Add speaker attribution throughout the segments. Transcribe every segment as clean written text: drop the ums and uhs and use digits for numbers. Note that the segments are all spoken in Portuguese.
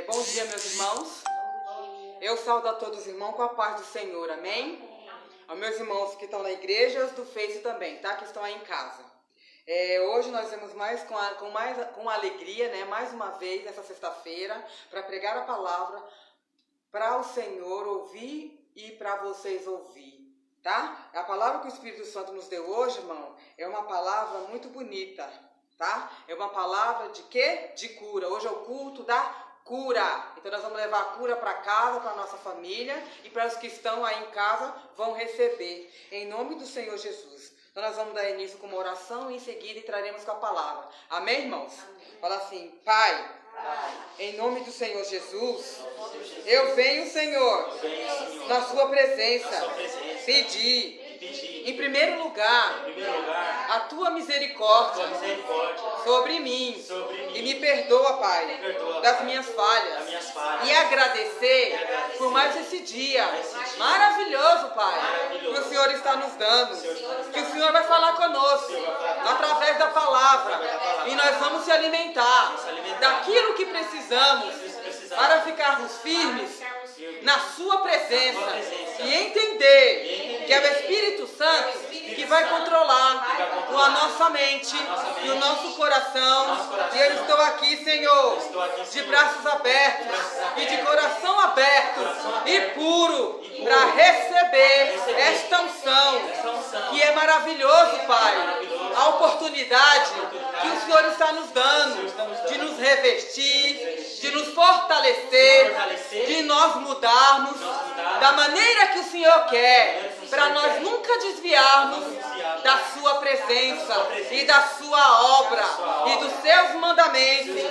Speaker 1: Bom dia, meus irmãos. Eu saúdo a todos os irmãos com a paz do Senhor, amém? Aos meus irmãos que estão na igreja, os do Face também, tá? Que estão aí em casa. Hoje nós vemos com alegria, né? Mais uma vez, nessa sexta-feira, para pregar a palavra para o Senhor ouvir e para vocês ouvir, tá? A palavra que o Espírito Santo nos deu hoje, irmão, é uma palavra muito bonita, tá? É uma palavra de quê? De cura. Hoje é o culto da cura. Então nós vamos levar a cura para casa, para a nossa família, e para os que estão aí em casa vão receber, em nome do Senhor Jesus. Então nós vamos dar início com uma oração e em seguida entraremos com a palavra. Amém, irmãos? Amém. Fala assim: Pai, em nome do Senhor Jesus, eu venho, Senhor, na sua presença, pedir, em primeiro lugar, a tua misericórdia sobre mim. E me perdoa, Pai, das minhas falhas. E agradecer por mais esse dia maravilhoso, Pai, que o Senhor está nos dando. Que o Senhor vai falar conosco através da palavra. E nós vamos se alimentar daquilo que precisamos para ficarmos firmes na sua presença e entender que é o Espírito Santo que vai controlar a nossa mente e o nosso coração. E eu estou aqui, Senhor, de braços abertos e de coração aberto e puro para receber esta unção que é maravilhoso, Pai. A oportunidade que o Senhor está nos dando de nos revestir, de nos fortalecer, de nós mudarmos da maneira que o Senhor quer, para nós nunca desviarmos da sua presença e da sua obra e dos seus mandamentos.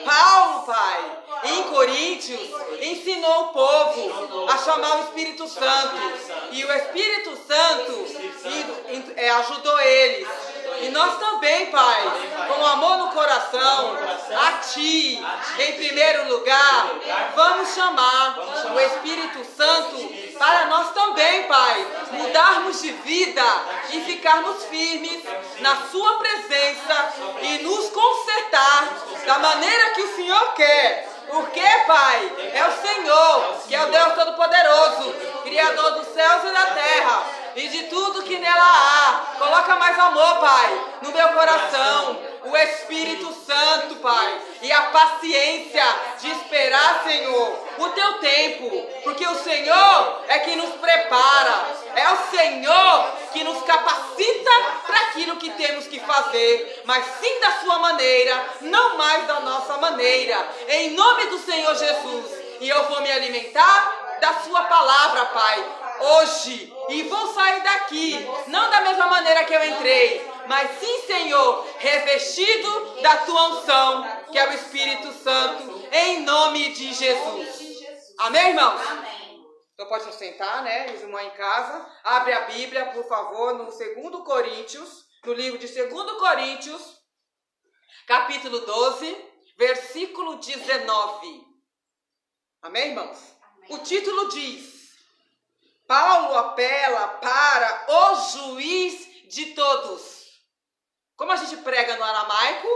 Speaker 1: Paulo, Pai, em Coríntios, ensinou o povo a chamar o Espírito Santo, e o Espírito Santo ajudou eles. E nós também, Pai, com amor no coração, a Ti, em primeiro lugar, vamos chamar o Espírito Santo para nós também, Pai, mudarmos de vida e ficarmos firmes na Sua presença e nos consertar da maneira que o Senhor quer. Porque, Pai, é o Senhor, que é o Deus Todo-Poderoso, Criador dos céus e da terra, e de tudo que nela há. Coloca mais amor, Pai, no meu coração, o Espírito Santo, Pai, e a paciência de esperar, Senhor, o Teu tempo, porque o Senhor é que nos prepara, é o Senhor que nos capacita para aquilo que temos que fazer, mas sim da Sua maneira, não mais da nossa maneira, em nome do Senhor Jesus. E eu vou me alimentar da Sua palavra, Pai, hoje, e vou sair daqui, não da mesma maneira que eu entrei, mas sim, Senhor, revestido da Tua unção, que é o Espírito Santo, em nome de Jesus. Amém, irmãos? Amém. Então pode se sentar, né, os irmãos em casa. Abre a Bíblia, por favor, no 2 Coríntios, no livro de 2 Coríntios, capítulo 12, versículo 19. Amém, irmãos? Amém. O título diz: Paulo apela para o juiz de todos. Como a gente prega no aramaico,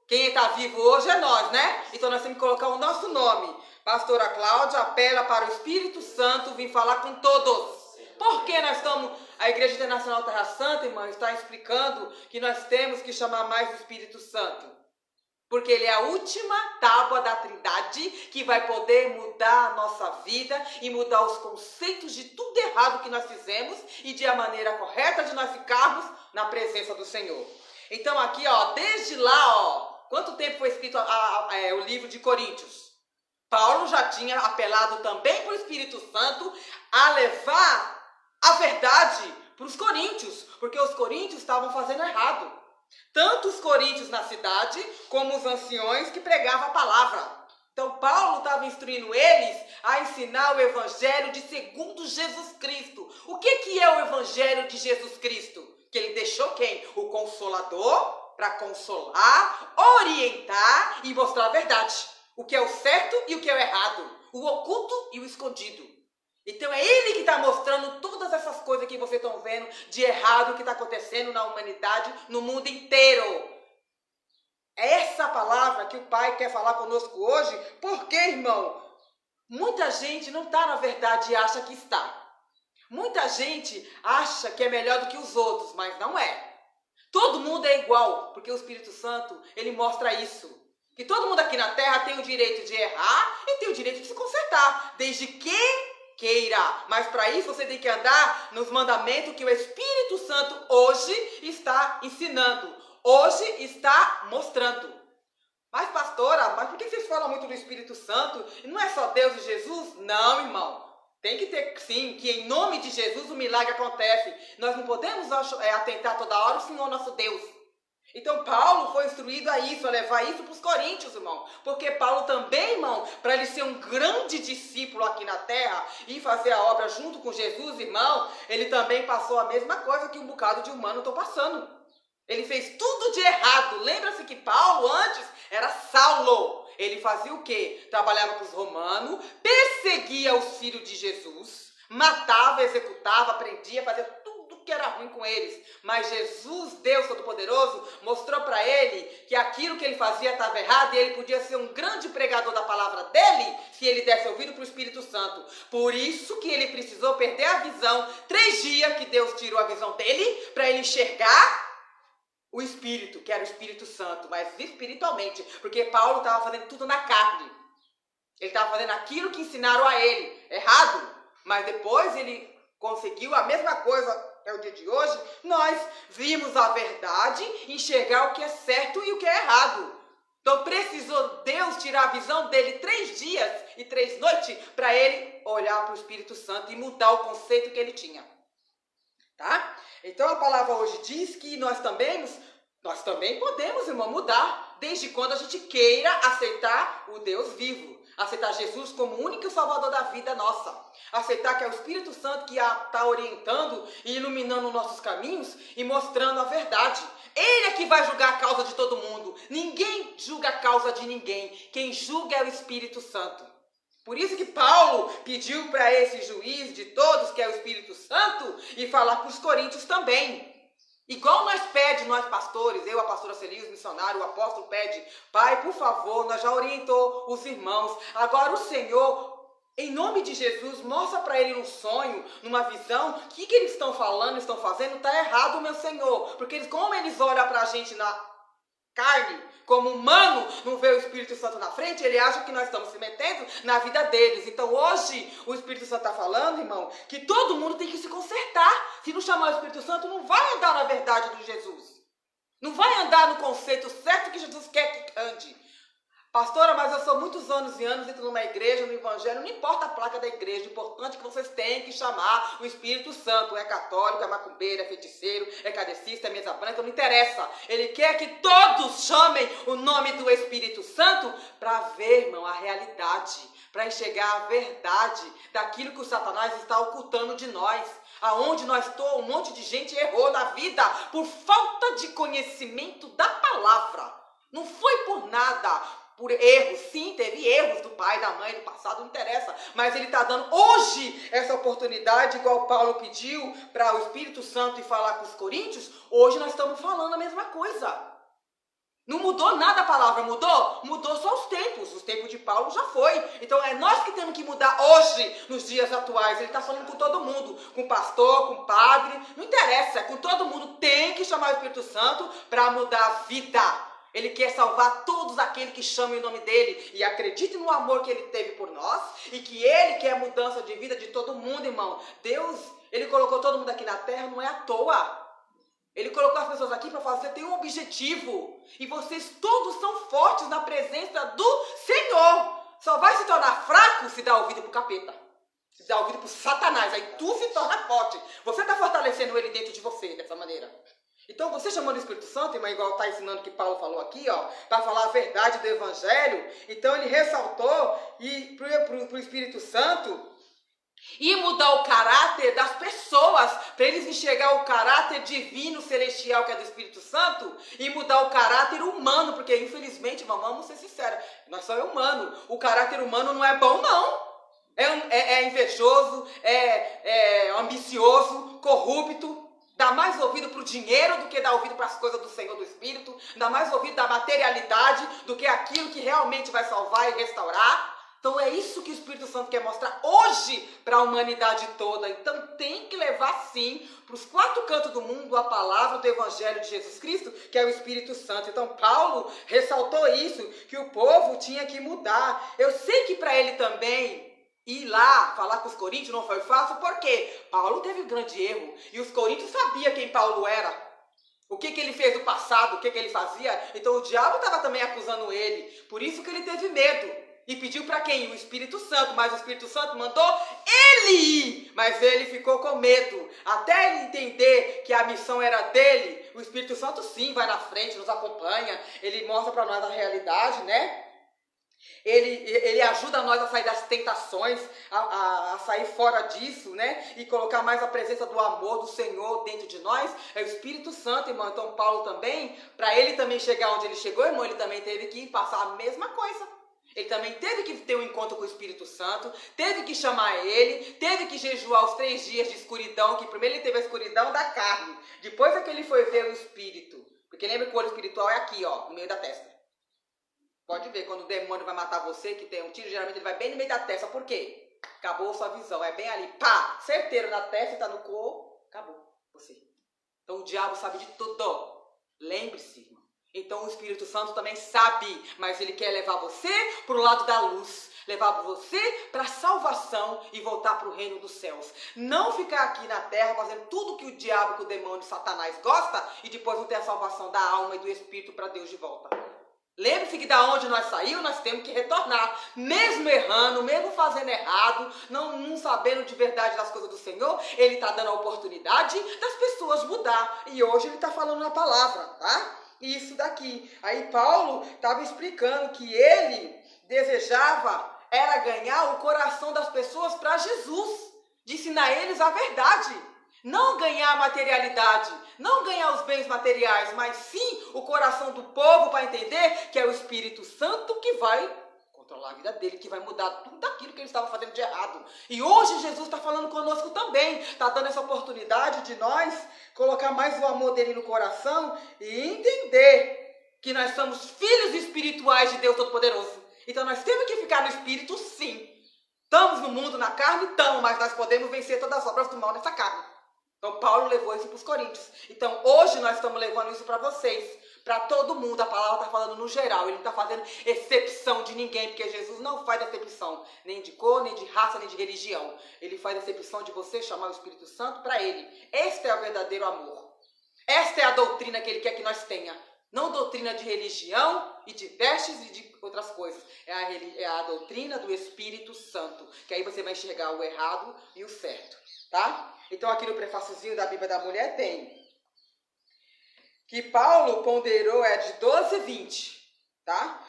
Speaker 1: quem está vivo hoje é nós, né? Então nós temos que colocar o nosso nome. Pastora Cláudia apela para o Espírito Santo vir falar com todos. Por que nós estamos... A Igreja Internacional Terra Santa, irmão, está explicando que nós temos que chamar mais o Espírito Santo. Porque ele é a última tábua da Trindade que vai poder mudar a nossa vida e mudar os conceitos de tudo errado que nós fizemos e de a maneira correta de nós ficarmos na presença do Senhor. Então aqui, ó, desde lá, ó, quanto tempo foi escrito o livro de Coríntios? Paulo já tinha apelado também para o Espírito Santo a levar a verdade para os coríntios, porque os coríntios estavam fazendo errado. Tanto os coríntios na cidade, como os anciões que pregavam a palavra. Então Paulo estava instruindo eles a ensinar o Evangelho de segundo Jesus Cristo. O que é o Evangelho de Jesus Cristo? Que ele deixou quem? O Consolador para consolar, orientar e mostrar a verdade. O que é o certo e o que é o errado. O oculto e o escondido. Então é ele que está mostrando todas essas coisas que vocês estão vendo de errado que está acontecendo na humanidade, no mundo inteiro. É essa palavra que o Pai quer falar conosco hoje. Por quê, irmão? Muita gente não está na verdade e acha que está. Muita gente acha que é melhor do que os outros, mas não é. Todo mundo é igual, porque o Espírito Santo, ele mostra isso. Que todo mundo aqui na Terra tem o direito de errar e tem o direito de se consertar, desde que queira. Mas para isso você tem que andar nos mandamentos que o Espírito Santo hoje está ensinando, hoje está mostrando. Mas pastora, mas por que vocês falam muito do Espírito Santo? E não é só Deus e Jesus? Não, irmão. Tem que ter, sim, que em nome de Jesus o milagre acontece. Nós não podemos atentar toda hora o Senhor nosso Deus. Então Paulo foi instruído a isso, a levar isso para os coríntios, irmão. Porque Paulo também, irmão, para ele ser um grande discípulo aqui na terra e fazer a obra junto com Jesus, irmão, ele também passou a mesma coisa que um bocado de humano estou passando. Ele fez tudo de errado. Lembra-se que Paulo antes era Saulo. Ele fazia o quê? Trabalhava com os romanos, perseguia os filhos de Jesus, matava, executava, prendia, fazia tudo que era ruim com eles. Mas Jesus, Deus Todo-Poderoso, mostrou para ele que aquilo que ele fazia estava errado e ele podia ser um grande pregador da palavra dele se ele desse ouvido para o Espírito Santo. Por isso que ele precisou perder a visão. 3 dias que Deus tirou a visão dele para ele enxergar o Espírito, que era o Espírito Santo, mas espiritualmente, porque Paulo estava fazendo tudo na carne. Ele estava fazendo aquilo que ensinaram a ele, errado. Mas depois ele conseguiu a mesma coisa, até o dia de hoje, nós vimos a verdade, enxergar o que é certo e o que é errado. Então precisou Deus tirar a visão dele 3 dias e 3 noites para ele olhar para o Espírito Santo e mudar o conceito que ele tinha. Tá? Então a palavra hoje diz que nós também podemos, irmão, mudar, desde quando a gente queira aceitar o Deus vivo, aceitar Jesus como o único salvador da vida nossa, aceitar que é o Espírito Santo que está orientando e iluminando nossos caminhos e mostrando a verdade. Ele é que vai julgar a causa de todo mundo. Ninguém julga a causa de ninguém. Quem julga é o Espírito Santo. Por isso que Paulo pediu para esse juiz de todos, que é o Espírito Santo, e falar para os coríntios também. Igual nós pastores, eu, a pastora Celia, os missionários, o apóstolo pede, Pai, por favor, nós já orientou os irmãos. Agora o Senhor, em nome de Jesus, mostra para ele num sonho, numa visão, o que eles estão falando, estão fazendo, está errado, meu Senhor. Porque como eles olham para a gente na carne, como humano, não vê o Espírito Santo na frente, ele acha que nós estamos se metendo na vida deles. Então hoje o Espírito Santo está falando, irmão, que todo mundo tem que se consertar. Se não chamar o Espírito Santo, não vai andar na verdade do Jesus. Não vai andar no conceito certo que Jesus quer que ande. Pastora, mas eu sou muitos anos e anos dentro de uma igreja, no evangelho, não importa a placa da igreja, o importante é que vocês têm que chamar o Espírito Santo. É católico, é macumbeiro, é feiticeiro, é cadecista, é mesa branca, não interessa. Ele quer que todos chamem o nome do Espírito Santo para ver, irmão, a realidade, para enxergar a verdade daquilo que o Satanás está ocultando de nós. Aonde um monte de gente errou na vida por falta de conhecimento da palavra. Não foi por nada. Por erros, sim, teve erros do pai, da mãe, do passado, não interessa. Mas ele está dando hoje essa oportunidade, igual Paulo pediu para o Espírito Santo e falar com os coríntios. Hoje nós estamos falando a mesma coisa. Não mudou nada a palavra, mudou? Mudou só os tempos. Os tempos de Paulo já foi. Então é nós que temos que mudar hoje, nos dias atuais. Ele está falando com todo mundo, com o pastor, com o padre, não interessa. Com todo mundo tem que chamar o Espírito Santo para mudar a vida. Ele quer salvar todos aqueles que chamam o nome dele e acreditem no amor que ele teve por nós e que ele quer mudança de vida de todo mundo, irmão. Deus, ele colocou todo mundo aqui na terra, não é à toa. Ele colocou as pessoas aqui para fazer, tem um objetivo. E vocês todos são fortes na presença do Senhor. Só vai se tornar fraco se dá ouvido para o capeta. Se dá ouvido para o Satanás, aí tu se torna forte. Você está fortalecendo ele dentro de você dessa maneira. Então, você chamando o Espírito Santo, irmã, igual está ensinando que Paulo falou aqui, ó, para falar a verdade do Evangelho, então ele ressaltou para o Espírito Santo e mudar o caráter das pessoas, para eles enxergar o caráter divino, celestial, que é do Espírito Santo, e mudar o caráter humano, porque infelizmente, vamos ser sinceros, nós somos humanos, o caráter humano não é bom, não. É invejoso, é ambicioso, corrupto, dá mais ouvido para o dinheiro do que dá ouvido para as coisas do Senhor, do Espírito, dá mais ouvido da materialidade do que aquilo que realmente vai salvar e restaurar. Então é isso que o Espírito Santo quer mostrar hoje para a humanidade toda. Então tem que levar sim para os 4 cantos do mundo a palavra do Evangelho de Jesus Cristo, que é o Espírito Santo. Então Paulo ressaltou isso, que o povo tinha que mudar. Eu sei que para ele também ir lá falar com os coríntios não foi fácil, porque Paulo teve um grande erro. E os coríntios sabiam quem Paulo era. O que ele fez no passado, o que ele fazia. Então o diabo estava também acusando ele. Por isso que ele teve medo. E pediu para quem? O Espírito Santo. Mas o Espírito Santo mandou ele ir. Mas ele ficou com medo. Até ele entender que a missão era dele. O Espírito Santo sim vai na frente, nos acompanha. Ele mostra para nós a realidade, né? Ele ajuda nós a sair das tentações, a sair fora disso, né? E colocar mais a presença do amor do Senhor dentro de nós. É o Espírito Santo, irmão. Então Paulo também, para ele também chegar onde ele chegou, irmão, ele também teve que passar a mesma coisa. Ele também teve que ter um encontro com o Espírito Santo, teve que chamar ele, teve que jejuar os 3 dias de escuridão, que primeiro ele teve a escuridão da carne, depois é que ele foi ver o Espírito. Porque lembra que o olho espiritual é aqui, ó, no meio da testa. Pode ver, quando o demônio vai matar você, que tem um tiro, geralmente ele vai bem no meio da testa. Por quê? Acabou sua visão, é bem ali, pá, certeiro na testa, tá no corpo, acabou você. Então o diabo sabe de tudo. Lembre-se, irmão. Então o Espírito Santo também sabe, mas ele quer levar você para o lado da luz, levar você para a salvação e voltar para o reino dos céus. Não ficar aqui na terra fazendo tudo que o diabo, que o demônio, Satanás gosta e depois não ter a salvação da alma e do Espírito para Deus de volta. Lembre-se que da onde nós saímos, nós temos que retornar. Mesmo errando, mesmo fazendo errado, não sabendo de verdade das coisas do Senhor, ele está dando a oportunidade das pessoas mudar. E hoje ele está falando na palavra, tá? Isso daqui. Aí Paulo estava explicando que ele desejava era ganhar o coração das pessoas para Jesus, de ensinar eles a verdade. Não ganhar a materialidade, não ganhar os bens materiais, mas sim o coração do povo para entender que é o Espírito Santo que vai controlar a vida dele, que vai mudar tudo aquilo que ele estava fazendo de errado. E hoje Jesus está falando conosco também, está dando essa oportunidade de nós colocar mais o amor dele no coração e entender que nós somos filhos espirituais de Deus Todo-Poderoso. Então nós temos que ficar no Espírito sim. Estamos no mundo, na carne, estamos, mas nós podemos vencer todas as obras do mal nessa carne. Então Paulo levou isso para os coríntios. Então hoje nós estamos levando isso para vocês, para todo mundo. A palavra está falando no geral, ele não está fazendo exceção de ninguém, porque Jesus não faz exceção, nem de cor, nem de raça, nem de religião. Ele faz exceção de você chamar o Espírito Santo para ele. Este é o verdadeiro amor. Esta é a doutrina que ele quer que nós tenha. Não doutrina de religião e de vestes e de outras coisas. É a doutrina do Espírito Santo, que aí você vai enxergar o errado e o certo, tá? Então aqui no prefáciozinho da Bíblia da Mulher tem que Paulo ponderou, de 12 a 20, tá?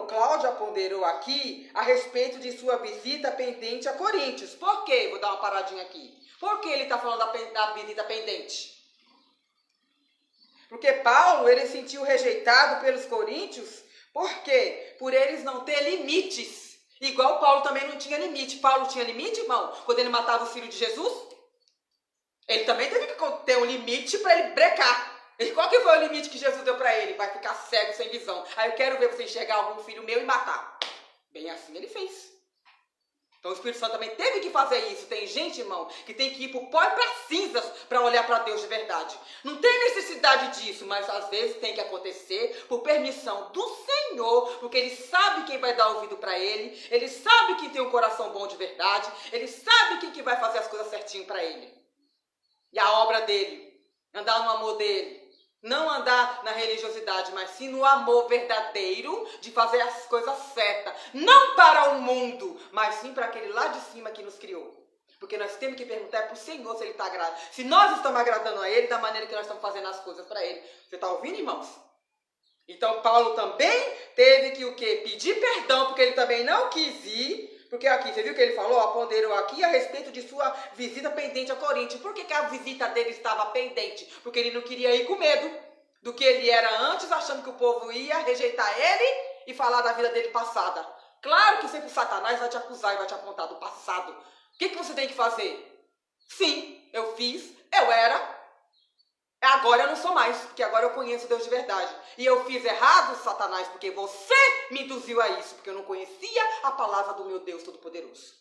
Speaker 1: Cláudia ponderou aqui a respeito de sua visita pendente a Coríntios. Por quê? Vou dar uma paradinha aqui. Por que ele está falando da visita pendente? Porque Paulo, ele se sentiu rejeitado pelos coríntios. Por quê? Por eles não ter limites. Igual Paulo também não tinha limite. Paulo tinha limite, irmão? Quando ele matava o filho de Jesus? Ele também teve que ter um limite para ele brecar. E qual que foi o limite que Jesus deu para ele? Vai ficar cego, sem visão. Aí eu quero ver você enxergar algum filho meu e matar. Bem assim ele fez. Então o Espírito Santo também teve que fazer isso. Tem gente, irmão, que tem que ir pro pó e para cinzas para olhar para Deus de verdade. Não tem necessidade disso, mas às vezes tem que acontecer por permissão do Senhor, porque Ele sabe quem vai dar ouvido para Ele, Ele sabe quem tem um coração bom de verdade, Ele sabe quem que vai fazer as coisas certinho para Ele. E a obra dele, andar no amor dele. Não andar na religiosidade, mas sim no amor verdadeiro de fazer as coisas certas. Não para o mundo, mas sim para aquele lá de cima que nos criou. Porque nós temos que perguntar para o Senhor se Ele está agradando. Se nós estamos agradando a Ele da maneira que nós estamos fazendo as coisas para Ele. Você está ouvindo, irmãos? Então Paulo também teve que o quê? Pedir perdão, porque ele também não quis ir. Porque aqui, você viu que ele falou? Ponderou aqui a respeito de sua visita pendente a Coríntios. Por que a visita dele estava pendente? Porque ele não queria ir com medo do que ele era antes, achando que o povo ia rejeitar ele e falar da vida dele passada. Claro que sempre o Satanás vai te acusar e vai te apontar do passado. O que você tem que fazer? Sim, eu fiz, eu era. Agora eu não sou mais, porque agora eu conheço Deus de verdade. E eu fiz errado, Satanás, porque você me induziu a isso, porque eu não conhecia a palavra do meu Deus Todo-Poderoso.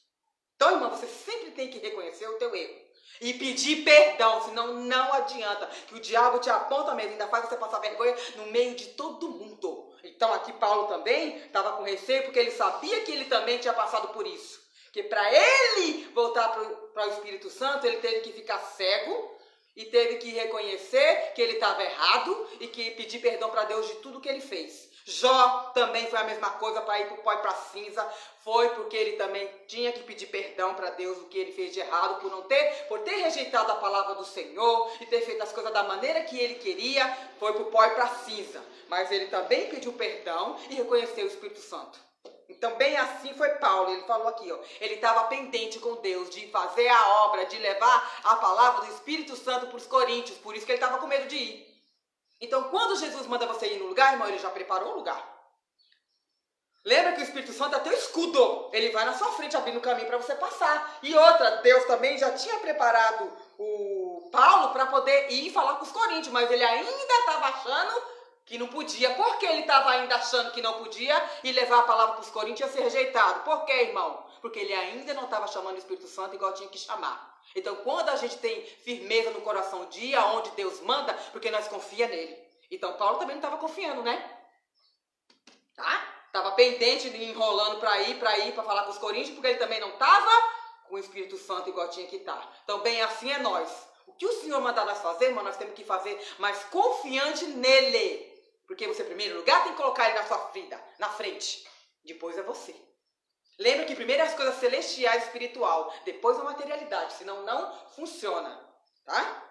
Speaker 1: Então, irmão, você sempre tem que reconhecer o teu erro e pedir perdão, senão não adianta, que o diabo te aponta mesmo, ainda faz você passar vergonha no meio de todo mundo. Então, aqui Paulo também estava com receio, porque ele sabia que ele também tinha passado por isso. Que para ele voltar para o Espírito Santo, ele teve que ficar cego e teve que reconhecer que ele estava errado e que pedir perdão para Deus de tudo que ele fez. Jó também foi a mesma coisa para ir para o pó e para a cinza. Foi porque ele também tinha que pedir perdão para Deus do que ele fez de errado por ter rejeitado a palavra do Senhor e ter feito as coisas da maneira que ele queria. Foi para o pó e para a cinza. Mas ele também pediu perdão e reconheceu o Espírito Santo. Então, bem assim foi Paulo, ele falou aqui, ó, ele estava pendente com Deus de fazer a obra, de levar a palavra do Espírito Santo para os coríntios, por isso que ele estava com medo de ir. Então, quando Jesus manda você ir no lugar, irmão, ele já preparou o lugar. Lembra que o Espírito Santo é teu escudo, ele vai na sua frente abrindo o caminho para você passar. E outra, Deus também já tinha preparado o Paulo para poder ir falar com os coríntios, mas ele ainda estava achando que não podia. Por que ele estava ainda achando que não podia e levar a palavra para os coríntios ia ser rejeitado? Por quê, irmão? Porque ele ainda não estava chamando o Espírito Santo igual tinha que chamar. Então, quando a gente tem firmeza no coração de ir aonde Deus manda, porque nós confia nele. Então, Paulo também não estava confiando, né? Tá? Estava pendente, enrolando para ir, para falar com os coríntios, porque ele também não estava com o Espírito Santo igual tinha que estar. Então, bem assim é nós. O que o Senhor mandar nós fazer, irmão, nós temos que fazer mais confiante nele. Porque você, em primeiro lugar, tem que colocar ele na sua vida, na frente. Depois é você. Lembra que primeiro é as coisas celestiais e espiritual, depois a materialidade, senão não funciona. Tá?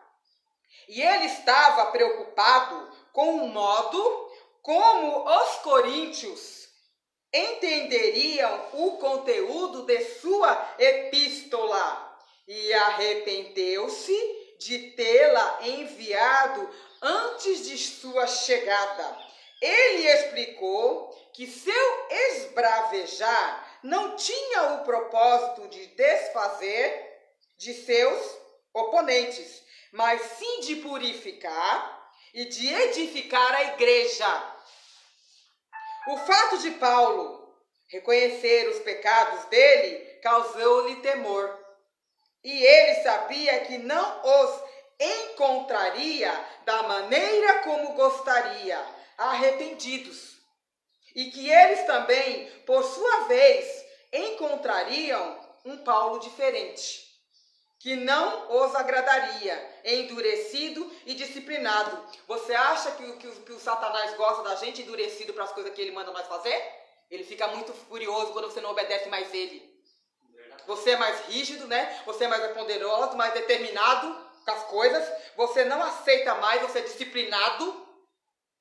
Speaker 1: E ele estava preocupado com o modo como os coríntios entenderiam o conteúdo de sua epístola e arrependeu-se de tê-la enviado antes de sua chegada. Ele explicou que seu esbravejar não tinha o propósito de desfazer de seus oponentes, mas sim de purificar e de edificar a igreja. O fato de Paulo reconhecer os pecados dele causou-lhe temor. E ele sabia que não os encontraria da maneira como gostaria, arrependidos. E que eles também, por sua vez, encontrariam um Paulo diferente, que não os agradaria, endurecido e disciplinado. Você acha que o Satanás gosta da gente endurecido para as coisas que ele manda nós fazer? Ele fica muito furioso quando você não obedece mais ele. Você é mais rígido, né? Você é mais ponderoso, mais determinado com as coisas. Você não aceita mais, você é disciplinado.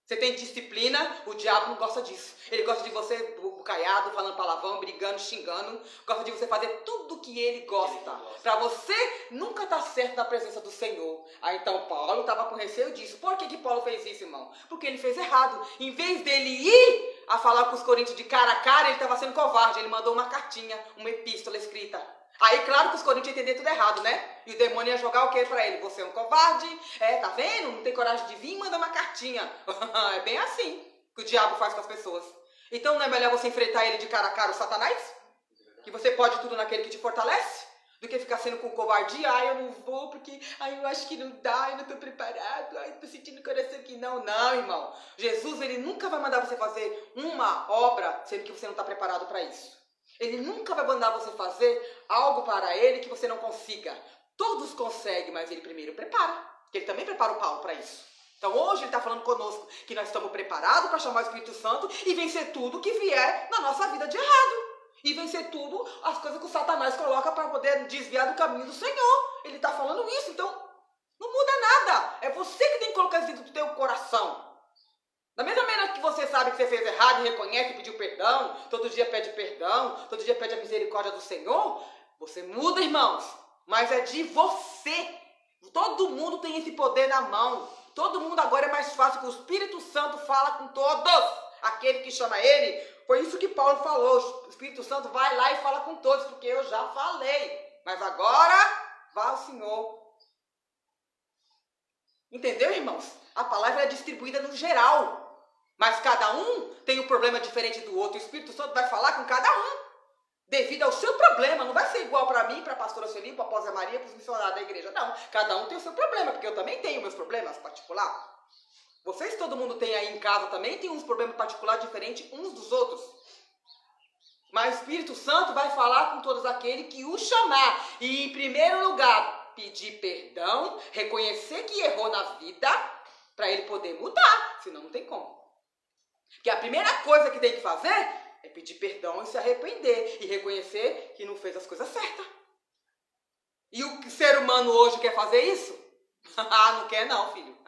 Speaker 1: Você tem disciplina, o diabo não gosta disso. Ele gosta de você bucaiado, falando palavrão, brigando, xingando. Gosta de você fazer tudo que ele gosta. Para você nunca estar certo na presença do Senhor. Aí então Paulo estava com receio disso. Por que Paulo fez isso, irmão? Porque ele fez errado. Em vez dele ir a falar com os coríntios de cara a cara, ele estava sendo covarde. Ele mandou uma cartinha, uma epístola escrita. Aí, claro que os coríntios iam entender tudo errado, né? E o demônio ia jogar o quê pra ele? Você é um covarde, tá vendo? Não tem coragem de vir, manda uma cartinha. É bem assim que o diabo faz com as pessoas. Então não é melhor você enfrentar ele de cara a cara, o Satanás? Que você pode tudo naquele que te fortalece? Do que ficar sendo com covardia. Eu não vou porque eu acho que não dá, eu não tô preparado, tô sentindo o coração que não. Não, irmão. Jesus, ele nunca vai mandar você fazer uma obra sendo que você não está preparado para isso. Ele nunca vai mandar você fazer algo para ele que você não consiga. Todos conseguem, mas ele primeiro prepara. Porque ele também prepara o Paulo para isso. Então hoje ele está falando conosco que nós estamos preparados para chamar o Espírito Santo e vencer tudo que vier na nossa vida de errado. E vencer tudo as coisas que o Satanás coloca para poder desviar do caminho do Senhor. Ele está falando isso, então não muda nada. É você que tem que colocar isso dentro do teu coração. Da mesma maneira que você sabe que você fez errado e reconhece e pediu perdão, todo dia pede perdão, todo dia pede a misericórdia do Senhor, você muda, irmãos, mas é de você. Todo mundo tem esse poder na mão. Todo mundo agora é mais fácil, que o Espírito Santo fala com todos. Aquele que chama ele, foi isso que Paulo falou. O Espírito Santo vai lá e fala com todos, porque eu já falei. Mas agora, vá ao Senhor. Entendeu, irmãos? A palavra é distribuída no geral. Mas cada um tem um problema diferente do outro. O Espírito Santo vai falar com cada um, devido ao seu problema. Não vai ser igual para mim, para a pastora Sueli, para a Apóstola Maria, para os missionários da igreja. Não, cada um tem o seu problema, porque eu também tenho meus problemas particulares. Vocês, todo mundo tem aí em casa também, tem uns problemas particulares diferentes uns dos outros. Mas o Espírito Santo vai falar com todos aqueles que o chamar. E, em primeiro lugar, pedir perdão, reconhecer que errou na vida, para ele poder mudar. Senão não tem como. Porque a primeira coisa que tem que fazer é pedir perdão e se arrepender. E reconhecer que não fez as coisas certas. E o ser humano hoje quer fazer isso? Não quer não, filho.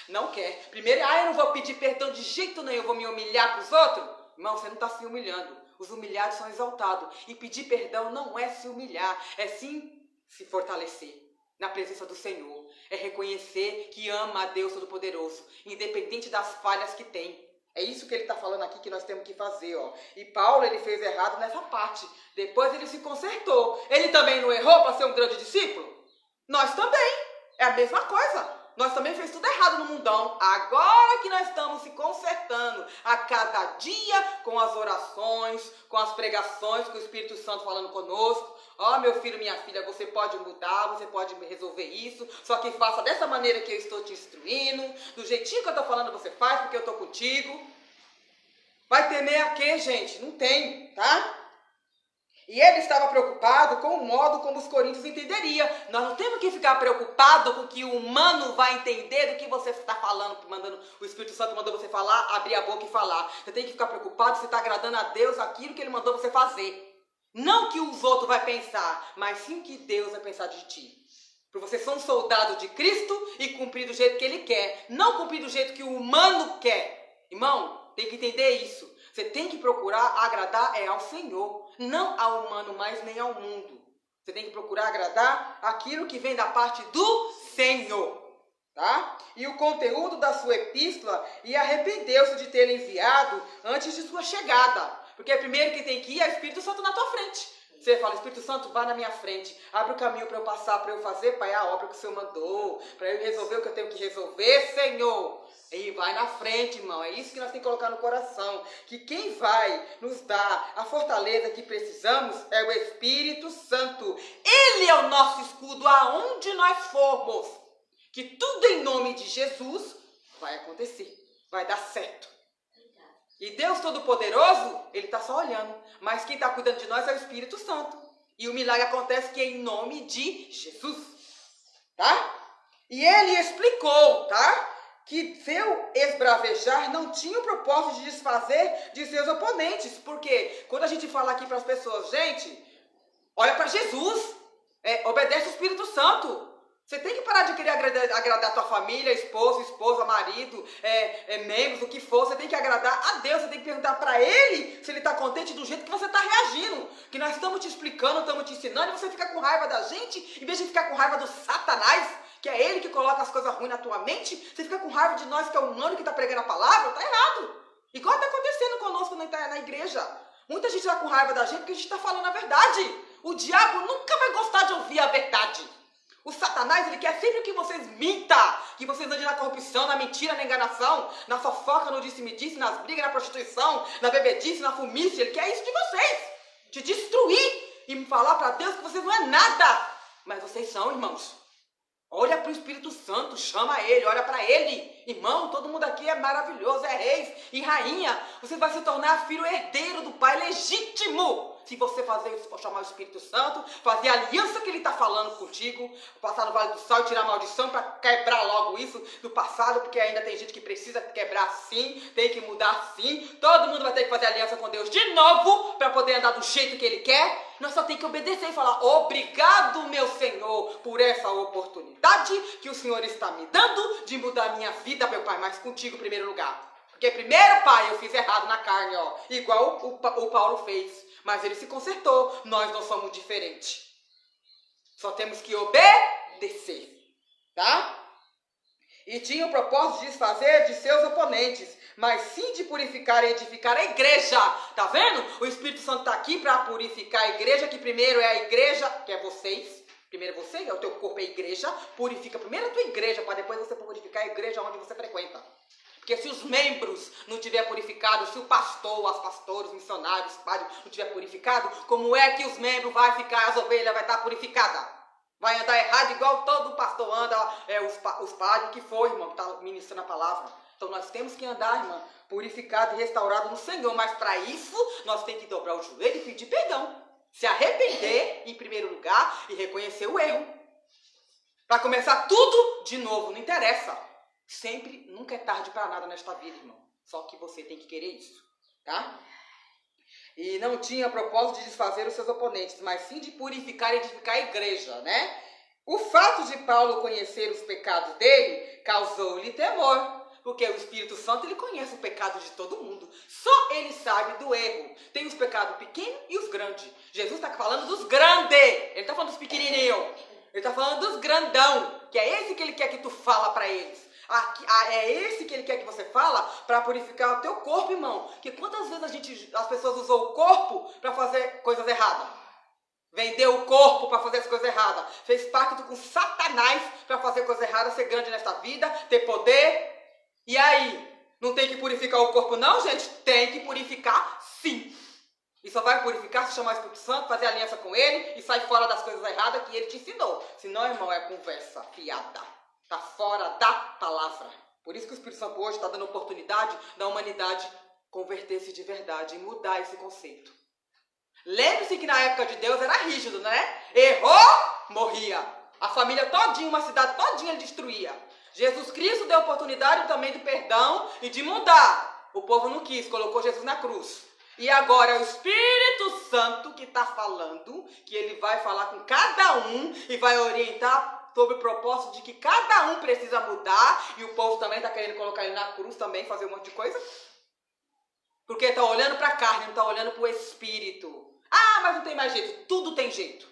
Speaker 1: Não quer. Primeiro, eu não vou pedir perdão de jeito nenhum, eu vou me humilhar para os outros. Irmão, você não está se humilhando. Os humilhados são exaltados. E pedir perdão não é se humilhar, é sim se fortalecer na presença do Senhor. É reconhecer que ama a Deus Todo-Poderoso, independente das falhas que tem. É isso que ele está falando aqui que nós temos que fazer, ó. E Paulo, ele fez errado nessa parte. Depois ele se consertou. Ele também não errou para ser um grande discípulo? Nós também. É a mesma coisa. Nós também fez tudo errado no mundão. Agora que nós estamos se consertando a cada dia com as orações, com as pregações, com o Espírito Santo falando conosco. Ó, meu filho, minha filha, você pode mudar, você pode resolver isso. Só que faça dessa maneira que eu estou te instruindo. Do jeitinho que eu estou falando, você faz, porque eu estou contigo. Vai temer a quê, gente? Não tem, tá? E ele estava preocupado com o modo como os coríntios entenderiam. Nós não temos que ficar preocupados com o que o humano vai entender do que você está falando, mandando o Espírito Santo mandou você falar, abrir a boca e falar. Você tem que ficar preocupado se você está agradando a Deus aquilo que ele mandou você fazer. Não que os outros vão pensar, mas sim que Deus vai pensar de ti. Porque você é um soldado de Cristo e cumprir do jeito que ele quer. Não cumprir do jeito que o humano quer. Irmão, tem que entender isso. Você tem que procurar agradar ao Senhor, não ao humano mais nem ao mundo. Você tem que procurar agradar aquilo que vem da parte do Senhor, tá? E o conteúdo da sua epístola, e arrependeu-se de ter enviado antes de sua chegada. Porque primeiro que tem que ir é o Espírito Santo na tua frente. Você fala, Espírito Santo, vá na minha frente, abre o caminho para eu passar, para eu fazer, Pai, a obra que o Senhor mandou, para eu resolver o que eu tenho que resolver, Senhor. E vai na frente, irmão. É isso que nós temos que colocar no coração. Que quem vai nos dar a fortaleza que precisamos é o Espírito Santo. Ele é o nosso escudo aonde nós formos. Que tudo em nome de Jesus vai acontecer. Vai dar certo. E Deus Todo-Poderoso, Ele está só olhando. Mas quem está cuidando de nós é o Espírito Santo. E o milagre acontece que é em nome de Jesus. Tá? E Ele explicou, tá? Que seu esbravejar não tinha o propósito de desfazer de seus oponentes. Porque quando a gente fala aqui para as pessoas, gente, olha para Jesus, obedece o Espírito Santo. Você tem que parar de querer agradar a tua família, esposa, marido, membros, o que for. Você tem que agradar a Deus. Você tem que perguntar para Ele se Ele está contente do jeito que você está reagindo. Que nós estamos te explicando, estamos te ensinando, e você fica com raiva da gente, em vez de ficar com raiva do Satanás, que é ele que coloca as coisas ruins na tua mente. Você fica com raiva de nós, que é o humano que está pregando a palavra. Está errado. Igual está acontecendo conosco na igreja. Muita gente está com raiva da gente porque a gente está falando a verdade. O diabo nunca vai gostar de ouvir a verdade. O Satanás, ele quer sempre que vocês mintam, que vocês andem na corrupção, na mentira, na enganação, na fofoca, no disse-me-disse, nas brigas, na prostituição, na bebedice, na fumice. Ele quer isso de vocês, te destruir e falar para Deus que vocês não é nada. Mas vocês são, irmãos. Olha para o Espírito Santo, chama ele, olha para ele. Irmão, todo mundo aqui é maravilhoso, é reis e rainha. Você vai se tornar filho herdeiro do Pai legítimo. Se você fazer isso, for chamar o Espírito Santo, fazer a aliança que ele está falando contigo, passar no Vale do Sal e tirar a maldição para quebrar logo isso do passado, porque ainda tem gente que precisa quebrar sim, tem que mudar sim. Todo mundo vai ter que fazer aliança com Deus de novo para poder andar do jeito que ele quer. Nós só tem que obedecer e falar, obrigado, meu Senhor, por essa oportunidade que o Senhor está me dando de mudar a minha vida, meu Pai, mas contigo em primeiro lugar. Porque primeiro, Pai, eu fiz errado na carne, ó, igual o Paulo fez. Mas ele se consertou. Nós não somos diferentes. Só temos que obedecer. Tá? E tinha o propósito de desfazer de seus oponentes, mas sim de purificar e edificar a igreja. Tá vendo? O Espírito Santo está aqui para purificar a igreja, que primeiro é a igreja, que é vocês. Primeiro você, o teu corpo é a igreja, purifica primeiro a tua igreja, para depois você purificar a igreja onde você frequenta. Porque se os membros não tiver purificado, se o pastor, as pastores, os missionários, os padres não tiver purificado, como é que os membros vai ficar, as ovelhas vai estar purificada? Vai andar errado igual todo pastor anda, os padres que foi, irmão, que está ministrando a palavra. Então nós temos que andar, irmã, purificado e restaurado no Senhor. Mas para isso, nós temos que dobrar o joelho e pedir perdão. Se arrepender, em primeiro lugar, e reconhecer o erro. Para começar tudo de novo, não interessa. Sempre, nunca é tarde para nada nesta vida, irmão. Só que você tem que querer isso, tá? E não tinha propósito de desfazer os seus oponentes, mas sim de purificar e edificar a igreja, né? O fato de Paulo conhecer os pecados dele causou-lhe temor. Porque o Espírito Santo, ele conhece o pecado de todo mundo. Só ele sabe do erro. Tem os pecados pequenos e os grandes. Jesus está falando dos grandes. Ele está falando dos pequenininhos. Ele está falando dos grandão. Que é esse que ele quer que tu fala para eles. É esse que ele quer que você fala para purificar o teu corpo, irmão. Porque quantas vezes as pessoas usam o corpo para fazer coisas erradas? Vendeu o corpo para fazer as coisas erradas. Fez pacto com Satanás para fazer coisas erradas, ser grande nesta vida, ter poder. E aí, não tem que purificar o corpo não, gente? Tem que purificar sim. E só vai purificar se chamar o Espírito Santo, fazer aliança com ele e sair fora das coisas erradas que ele te ensinou. Senão, irmão, é conversa fiada. Está fora da palavra. Por isso que o Espírito Santo hoje está dando oportunidade da humanidade converter-se de verdade e mudar esse conceito. Lembre-se que na época de Deus era rígido, né? Errou, morria. A família todinha, uma cidade todinha ele destruía. Jesus Cristo deu oportunidade também do perdão e de mudar. O povo não quis, colocou Jesus na cruz. E agora é o Espírito Santo que está falando, que ele vai falar com cada um e vai orientar sobre o propósito de que cada um precisa mudar. E o povo também está querendo colocar ele na cruz também, fazer um monte de coisa. Porque está olhando para a carne, não está olhando para o Espírito. Ah, mas não tem mais jeito. Tudo tem jeito.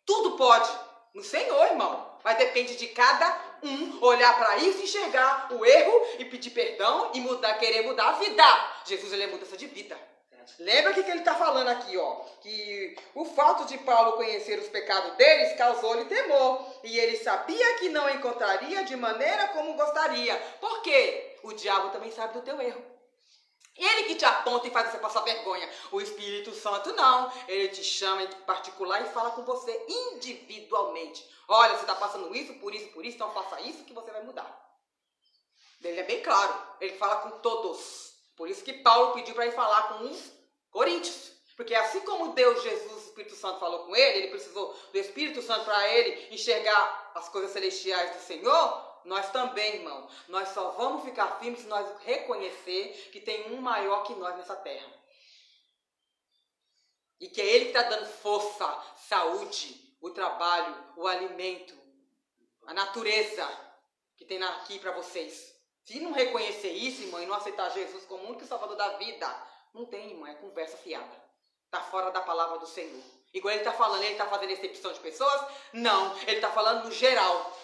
Speaker 1: Tudo pode. No Senhor, irmão. Mas depende de cada um olhar para isso, enxergar o erro e pedir perdão e mudar, querer mudar a vida. Jesus, ele é mudança de vida. Lembra o que ele está falando aqui, ó? Que o fato de Paulo conhecer os pecados deles causou-lhe temor. E ele sabia que não encontraria de maneira como gostaria. Por quê? O diabo também sabe do teu erro. Ele que te aponta e faz você passar vergonha. O Espírito Santo não. Ele te chama em particular e fala com você individualmente. Olha, você está passando isso, então faça isso que você vai mudar. Ele é bem claro. Ele fala com todos. Por isso que Paulo pediu para ele falar com os coríntios. Porque assim como Deus, Jesus, o Espírito Santo falou com ele precisou do Espírito Santo para ele enxergar as coisas celestiais do Senhor. Nós também, irmão, nós só vamos ficar firmes se nós reconhecer que tem um maior que nós nessa terra. E que é Ele que está dando força, saúde, o trabalho, o alimento, a natureza que tem aqui para vocês. Se não reconhecer isso, irmão, e não aceitar Jesus como o único salvador da vida, não tem, irmão, é conversa fiada. Está fora da palavra do Senhor. Igual ele está falando, ele está fazendo exceção de pessoas? Não, ele está falando no geral.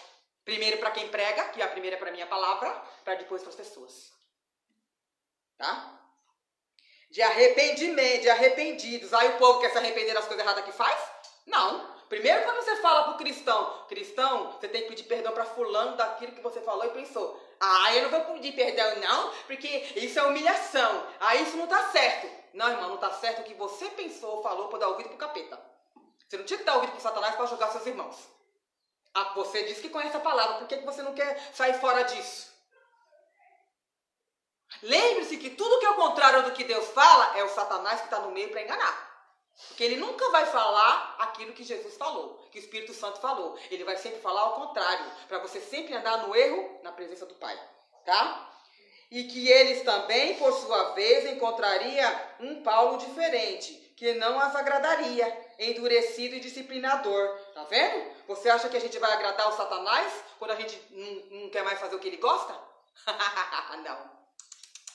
Speaker 1: Primeiro para quem prega, que a primeira é para mim a palavra, para depois para as pessoas. Tá? De arrependimento, de arrependidos. Aí o povo quer se arrepender das coisas erradas que faz? Não. Primeiro quando você fala para o cristão, você tem que pedir perdão para fulano daquilo que você falou e pensou. Ah, eu não vou pedir perdão não, porque isso é humilhação. Ah, isso não está certo. Não, irmão, não está certo o que você pensou ou falou para dar ouvido para o capeta. Você não tinha que dar ouvido para Satanás para julgar seus irmãos. Ah, você disse que conhece a palavra, por que você não quer sair fora disso? Lembre-se que tudo que é o contrário do que Deus fala é o Satanás que está no meio para enganar. Porque ele nunca vai falar aquilo que Jesus falou, que o Espírito Santo falou. Ele vai sempre falar ao contrário, para você sempre andar no erro na presença do Pai. Tá? E que eles também, por sua vez, encontraria um Paulo diferente, que não as agradaria, endurecido e disciplinador. Tá vendo? Você acha que a gente vai agradar o Satanás quando a gente não quer mais fazer o que ele gosta? Não.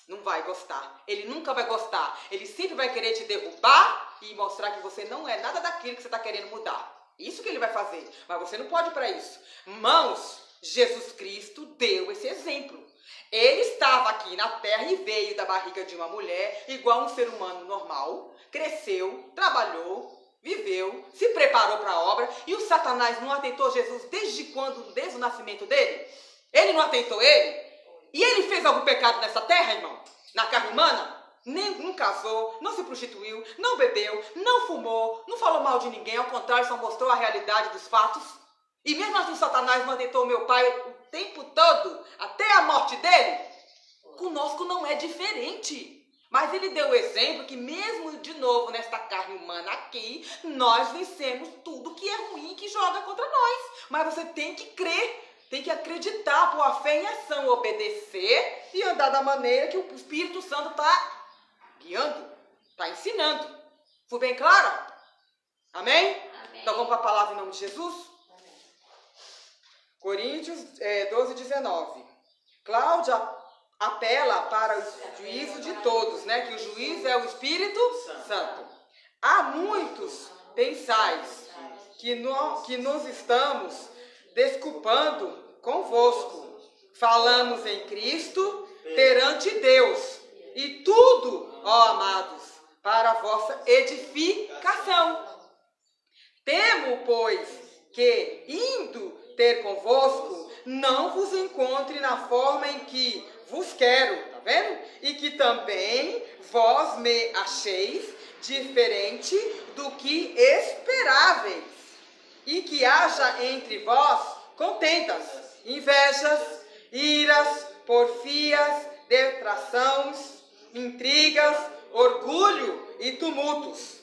Speaker 1: Não vai gostar. Ele nunca vai gostar. Ele sempre vai querer te derrubar e mostrar que você não é nada daquilo que você está querendo mudar. Isso que ele vai fazer. Mas você não pode para isso. Irmãos, Jesus Cristo deu esse exemplo. Ele estava aqui na terra e veio da barriga de uma mulher, igual um ser humano normal. Cresceu, trabalhou, viveu, se preparou para a obra, e o Satanás não atentou Jesus desde quando? Desde o nascimento dele? Ele não atentou ele? E ele fez algum pecado nessa terra, irmão? Na carne humana? Não casou, não se prostituiu, não bebeu, não fumou, não falou mal de ninguém, ao contrário, só mostrou a realidade dos fatos. E mesmo assim Satanás não atentou meu pai o tempo todo, até a morte dele. Conosco não é diferente. Mas ele deu o exemplo que mesmo de novo nesta carne humana aqui, nós vencemos tudo que é ruim que joga contra nós. Mas você tem que crer. Tem que acreditar, pôr a fé em ação, obedecer e andar da maneira que o Espírito Santo está guiando, está ensinando. Foi bem claro? Amém? Amém? Então vamos para a palavra em nome de Jesus? Amém. Coríntios 12, 19. Cláudia apela para o juízo de todos, né? Que o juiz é o Espírito Santo. Há muitos pensais que nos estamos desculpando convosco. Falamos em Cristo perante Deus. E tudo, ó amados, para a vossa edificação. Temo, pois, que, indo ter convosco, não vos encontre na forma em que vos quero, tá vendo? E que também vós me acheis diferente do que esperáveis. E que haja entre vós contendas, invejas, iras, porfias, detrações, intrigas, orgulho e tumultos.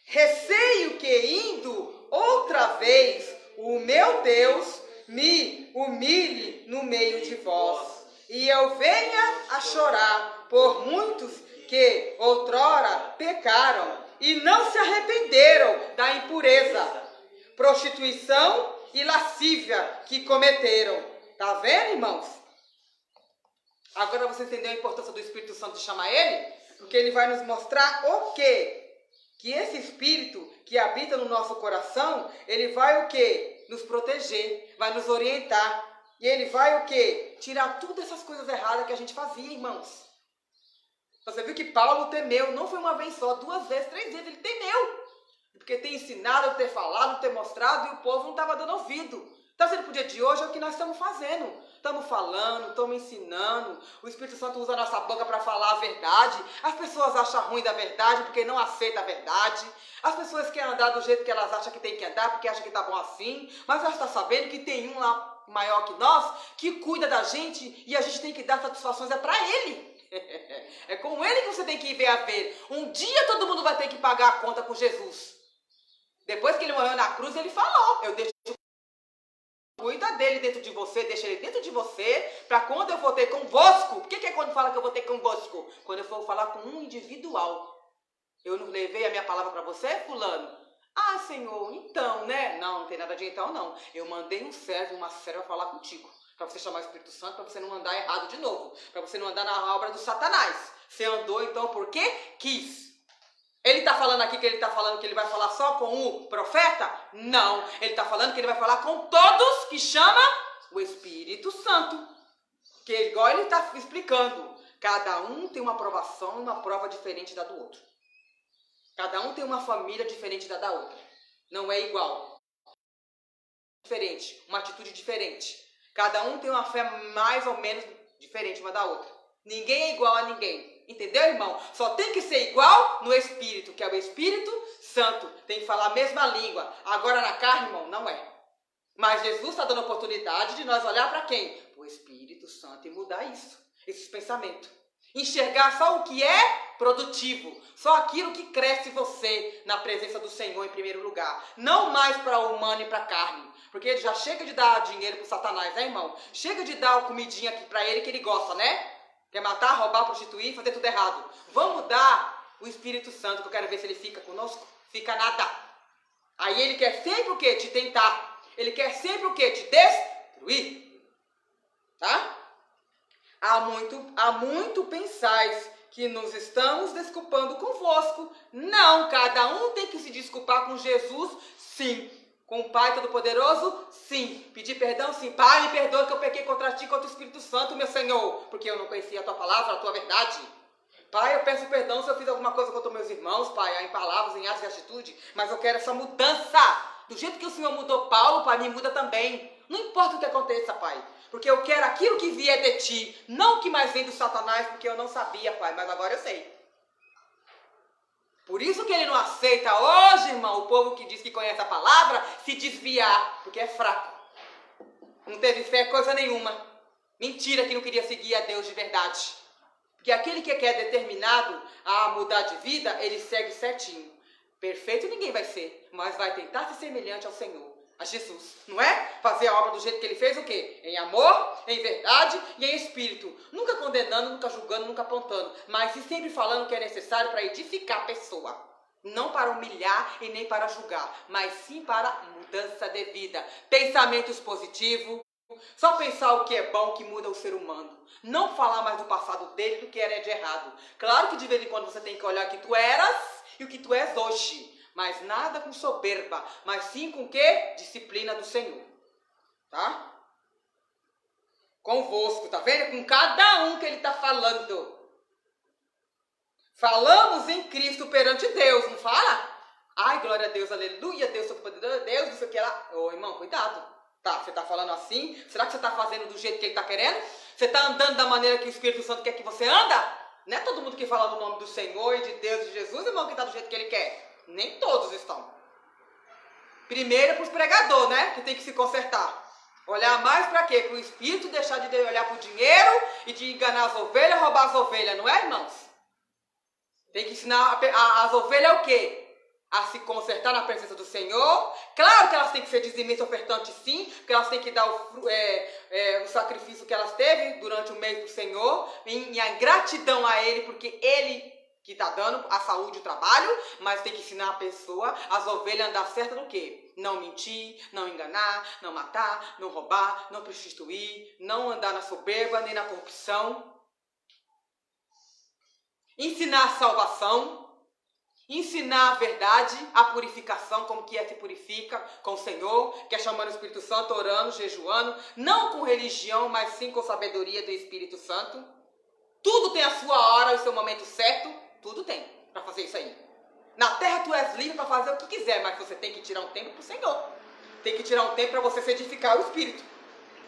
Speaker 1: Receio que, indo outra vez, o meu Deus me humilhe no meio de vós, e eu venha a chorar por muitos que outrora pecaram e não se arrependeram da impureza, prostituição e lascívia que cometeram. Tá vendo, irmãos? Agora você entendeu a importância do Espírito Santo de chamar ele? Porque ele vai nos mostrar o quê? Que esse Espírito que habita no nosso coração, ele vai o quê? Nos proteger, vai nos orientar. E ele vai o quê? Tirar todas essas coisas erradas que a gente fazia, irmãos. Você viu que Paulo temeu, não foi uma vez só, 2 vezes, 3 vezes, ele temeu. Porque tem ensinado, ter falado, ter mostrado, e o povo não estava dando ouvido. Está sendo para o dia de hoje é o que nós estamos fazendo. Estamos falando, estamos ensinando. O Espírito Santo usa a nossa boca para falar a verdade. As pessoas acham ruim da verdade porque não aceitam a verdade. As pessoas querem andar do jeito que elas acham que tem que andar porque acham que está bom assim. Mas elas estão sabendo que tem um lá maior que nós que cuida da gente e a gente tem que dar satisfações para ele. É com ele que você tem que ver a ver. Um dia todo mundo vai ter que pagar a conta com Jesus. Depois que ele morreu na cruz, ele falou: eu deixo. Cuida dele dentro de você, deixa ele dentro de você, para quando eu for ter convosco. O que é quando fala que eu vou ter convosco? Quando eu for falar com um individual. Eu não levei a minha palavra para você, fulano? Ah, Senhor, então, né? Não tem nada de então, não. Eu mandei um servo, uma serva falar contigo. Para você chamar o Espírito Santo, para você não andar errado de novo. Para você não andar na obra do Satanás. Você andou, então, porque quis. Ele está falando aqui que ele está falando que ele vai falar só com o profeta? Não. Ele está falando que ele vai falar com todos que chama o Espírito Santo. Que igual ele está explicando. Cada um tem uma aprovação e uma prova diferente da do outro. Cada um tem uma família diferente da outra. Não é igual. Diferente. Uma atitude diferente. Cada um tem uma fé mais ou menos diferente uma da outra. Ninguém é igual a ninguém. Entendeu, irmão? Só tem que ser igual no Espírito, que é o Espírito Santo. Tem que falar a mesma língua. Agora na carne, irmão, não é. Mas Jesus está dando a oportunidade de nós olhar para quem? Para o Espírito Santo e mudar isso. Esses pensamentos. Enxergar só o que é produtivo. Só aquilo que cresce você na presença do Senhor em primeiro lugar. Não mais para o humano e para a carne. Porque ele já chega de dar dinheiro para o Satanás, né, irmão? Chega de dar uma comidinha aqui para ele que ele gosta, né? Quer matar, roubar, prostituir, fazer tudo errado. Vamos dar o Espírito Santo, que eu quero ver se ele fica conosco. Fica nada. Aí ele quer sempre o quê? Te tentar. Ele quer sempre o quê? Te destruir. Tá? Há muito pensais que nos estamos desculpando convosco. Não, cada um tem que se desculpar com Jesus, sim. Com o Pai Todo-Poderoso? Sim. Pedir perdão? Sim. Pai, me perdoa que eu pequei contra ti, contra o Espírito Santo, meu Senhor. Porque eu não conhecia a tua palavra, a tua verdade. Pai, eu peço perdão se eu fiz alguma coisa contra meus irmãos, Pai, em palavras, em atos e atitude, mas eu quero essa mudança. Do jeito que o Senhor mudou Paulo, Pai, me muda também. Não importa o que aconteça, Pai, porque eu quero aquilo que vier de Ti, não o que mais vem do Satanás, porque eu não sabia, Pai, mas agora eu sei. Por isso que ele não aceita hoje, irmão, o povo que diz que conhece a palavra, se desviar, porque é fraco. Não teve fé coisa nenhuma. Mentira que não queria seguir a Deus de verdade. Porque aquele que é determinado a mudar de vida, ele segue certinho. Perfeito ninguém vai ser, mas vai tentar ser semelhante ao Senhor, a Jesus. Não é? Fazer a obra do jeito que ele fez, o quê? Em amor, em verdade e em espírito. Nunca condenando, nunca julgando, nunca apontando. Mas sempre falando o que é necessário para edificar a pessoa. Não para humilhar e nem para julgar, mas sim para mudança de vida. Pensamentos positivos. Só pensar o que é bom que muda o ser humano. Não falar mais do passado dele do que era de errado. Claro que de vez em quando você tem que olhar o que tu eras e o que tu és hoje. Mas nada com soberba, mas sim com o quê? Disciplina do Senhor. Tá? Convosco, tá vendo? Com cada um que ele tá falando. Falamos em Cristo perante Deus, não fala? Ai, glória a Deus, aleluia, Deus, todo-poderoso, Deus, não sei o que lá. Ô, irmão, cuidado. Tá, você está falando assim? Será que você está fazendo do jeito que ele está querendo? Você está andando da maneira que o Espírito Santo quer que você anda? Não é todo mundo que fala no nome do Senhor e de Deus e de Jesus, irmão, que está do jeito que ele quer. Nem todos estão. Primeiro para os pregadores, né? Que tem que se consertar. Olhar mais para quê? Para o Espírito deixar de olhar para o dinheiro e de enganar as ovelhas, roubar as ovelhas, não é, irmãos? Tem que ensinar as ovelhas o quê? A se consertar na presença do Senhor. Claro que elas têm que ser dizimistas ofertantes, sim, porque elas têm que dar o sacrifício que elas teve durante o mês para o Senhor, em gratidão a Ele, porque Ele que está dando a saúde e o trabalho, mas tem que ensinar a pessoa, as ovelhas, a andar certa no quê? Não mentir, não enganar, não matar, não roubar, não prostituir, não andar na soberba, nem na corrupção. Ensinar a salvação. Ensinar a verdade, a purificação, como que se purifica com o Senhor, que é chamando o Espírito Santo, orando, jejuando, não com religião, mas sim com sabedoria do Espírito Santo. Tudo tem a sua hora, o seu momento certo, tudo tem para fazer isso aí. Na terra tu és livre para fazer o que quiser, mas você tem que tirar um tempo para o Senhor. Tem que tirar um tempo para você se edificar o Espírito,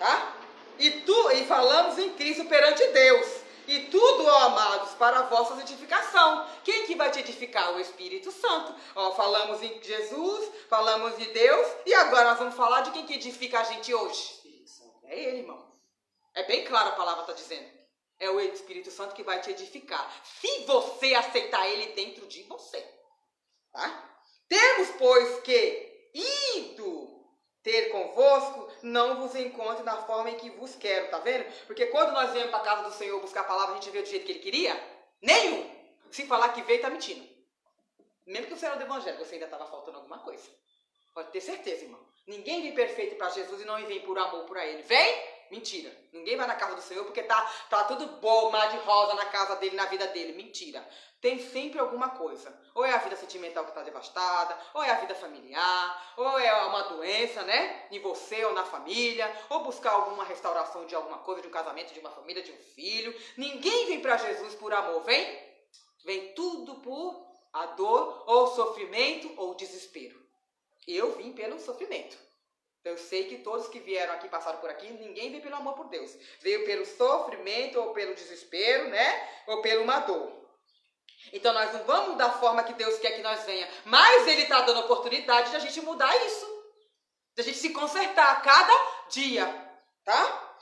Speaker 1: tá? E falamos em Cristo perante Deus. E tudo, ó amados, para a vossa edificação. Quem que vai te edificar? O Espírito Santo. Ó, falamos em Jesus, falamos de Deus, e agora nós vamos falar de quem que edifica a gente hoje. É Ele, irmão. É bem claro a palavra está dizendo. É o Espírito Santo que vai te edificar. Se você aceitar Ele dentro de você. Tá? Temos, pois, que, indo ter convosco, não vos encontre da forma em que vos quero, tá vendo? Porque quando nós viemos para a casa do Senhor buscar a palavra, a gente veio do jeito que Ele queria? Nenhum! Se falar que veio, tá mentindo. Mesmo que você era do Evangelho, você ainda estava faltando alguma coisa. Pode ter certeza, irmão. Ninguém vem perfeito para Jesus e não vem por amor por Ele. Vem? Mentira. Ninguém vai na casa do Senhor porque tá tudo bom, mar de rosa na casa dele, na vida dele. Mentira. Tem sempre alguma coisa. Ou é a vida sentimental que está devastada, ou é a vida familiar, ou é uma doença, né? Em você ou na família, ou buscar alguma restauração de alguma coisa, de um casamento, de uma família, de um filho. Ninguém vem para Jesus por amor. Vem? Vem tudo por a dor, ou sofrimento, ou desespero. Eu vim pelo sofrimento. Eu sei que todos que vieram aqui, passaram por aqui, ninguém veio pelo amor por Deus. Veio pelo sofrimento, ou pelo desespero, né? Ou pela uma dor. Então nós não vamos da forma que Deus quer que nós venha. Mas Ele está dando oportunidade de a gente mudar isso. De a gente se consertar a cada dia. Tá?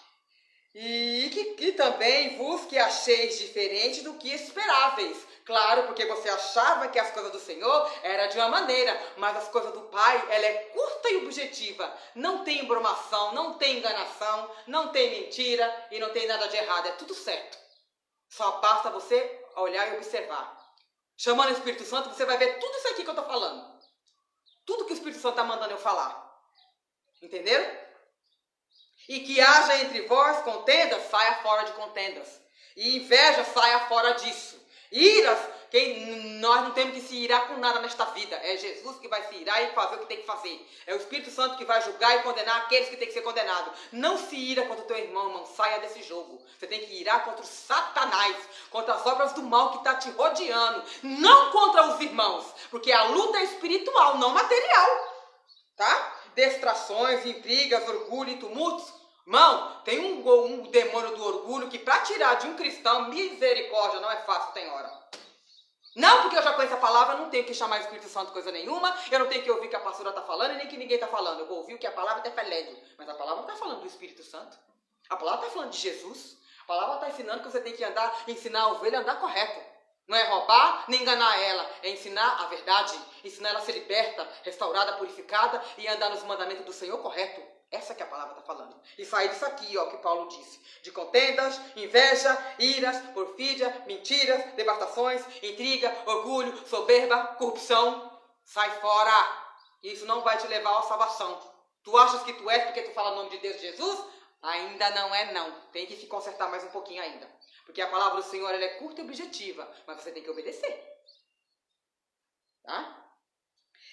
Speaker 1: E também vos que acheis diferente do que esperáveis. Claro, porque você achava que as coisas do Senhor eram de uma maneira, mas as coisas do Pai, ela é curta e objetiva. Não tem embromação, não tem enganação, não tem mentira e não tem nada de errado. É tudo certo. Só basta você olhar e observar. Chamando o Espírito Santo, você vai ver tudo isso aqui que eu estou falando. Tudo que o Espírito Santo está mandando eu falar. Entenderam? E que haja entre vós contendas, saia fora de contendas. E inveja, saia fora disso. Iras, nós não temos que se irar com nada nesta vida. É Jesus que vai se irar e fazer o que tem que fazer. É o Espírito Santo que vai julgar e condenar aqueles que têm que ser condenados. Não se ira contra o teu irmão, saia desse jogo. Você tem que irar contra o Satanás, contra as obras do mal que está te rodeando. Não contra os irmãos, porque a luta é espiritual, não material. Tá? Distrações, intrigas, orgulho e tumultos. Irmão, tem um demônio do orgulho que para tirar de um cristão, misericórdia, não é fácil, tem hora. Não, porque eu já conheço a palavra, eu não tenho que chamar o Espírito Santo coisa nenhuma, eu não tenho que ouvir o que a pastora está falando e nem que ninguém está falando. Eu vou ouvir o que a palavra está falando. Mas a palavra não está falando do Espírito Santo. A palavra está falando de Jesus. A palavra está ensinando que você tem que ensinar a ovelha a andar correto. Não é roubar, nem enganar ela. É ensinar a verdade. Ensinar ela a ser liberta, restaurada, purificada e andar nos mandamentos do Senhor correto. Essa que a palavra está falando. E sair disso aqui, ó, que Paulo disse. De contendas, inveja, iras, porfídia, mentiras, devastações, intriga, orgulho, soberba, corrupção. Sai fora. Isso não vai te levar à salvação. Tu achas que tu és porque tu fala o nome de Deus, Jesus? Ainda não é não. Tem que se consertar mais um pouquinho ainda. Porque a palavra do Senhor ela é curta e objetiva. Mas você tem que obedecer. Tá?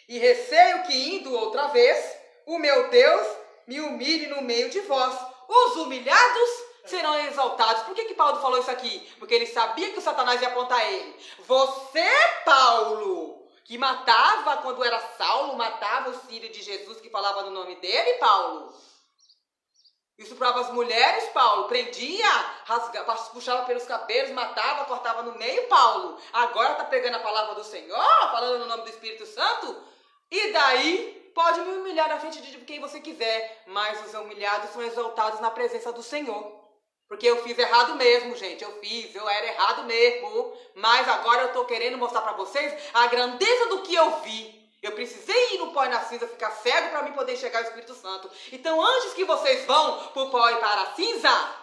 Speaker 1: E receio que indo outra vez, o meu Deus me humilhe no meio de vós. Os humilhados serão exaltados. Por que Paulo falou isso aqui? Porque ele sabia que o Satanás ia apontar ele. Você, Paulo, que matava quando era Saulo, matava os filhos de Jesus que falava no nome dele, Paulo. Estuprava as mulheres, Paulo. Prendia, rasgava, puxava pelos cabelos, matava, cortava no meio, Paulo. Agora está pegando a palavra do Senhor, falando no nome do Espírito Santo. E daí... Pode me humilhar na frente de quem você quiser, mas os humilhados são exaltados na presença do Senhor. Porque eu fiz errado mesmo, gente. Eu era errado mesmo. Mas agora eu estou querendo mostrar para vocês a grandeza do que eu vi. Eu precisei ir no pó e na cinza, ficar cego para mim poder chegar ao Espírito Santo. Então, antes que vocês vão para o pó e para a cinza,